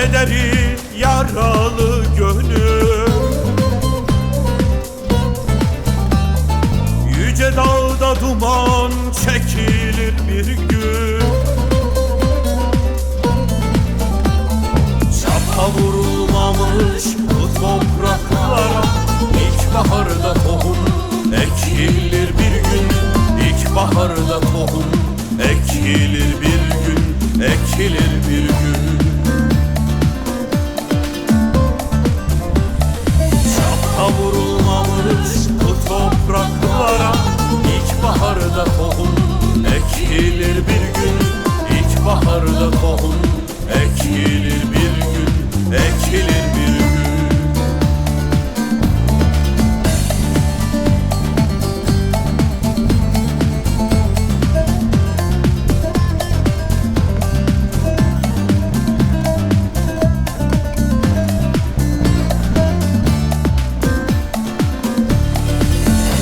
kederi yaralı gönül. Yüce dağda duman çekilir bir gün. Çapa vurulmamış bu topraklara İlkbaharda tohum ekilir bir gün. İlkbaharda tohum ekilir bir gün, ekilir bir gün. Çapa vurulmamış bu topraklara İlkbaharda tohum ekilir bir gün. İlkbaharda tohum ekilir bir gün, ekilir bir gün.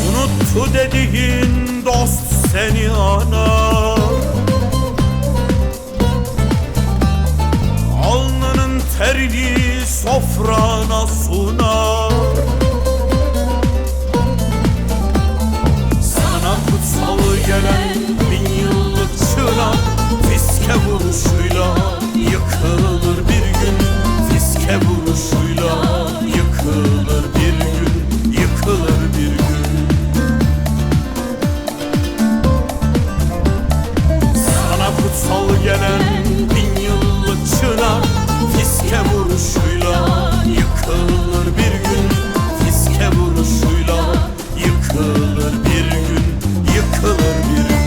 Unuttu dediğin dost seni anar, alnının terini sofrana sunar. Sana kutsal gelen 1000 yıllık çınar fiske vuruşuyla yıkılır bir gün. Fiske vuruşuyla yıkılır bir gün, yıkılır bir gün. Sana kutsal gelen 1000 yıllık çınar fiske vuruşuyla yıkılır bir gün. Fiske vuruşuyla yıkılır bir gün, yıkılır bir gün.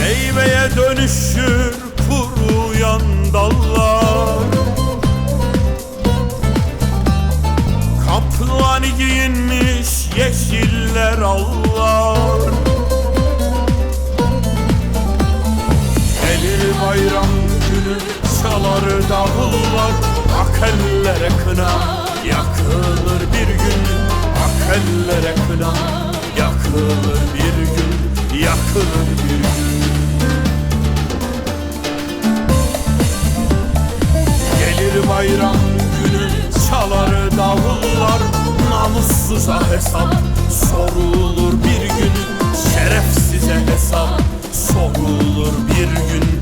Meyveye dönüşür kuruyan dallar, kaplan giyinmiş yeşiller allar. Gelir bayram günü çalar davullar, ak ellere kına yakılır bir gün. Ak ellere kına yakılır bir gün, yakılır bir gün. Gelir bayram günü çalar davullar, namussuza hesap sorulur bir gün. Şerefsize hesap sorulur bir gün,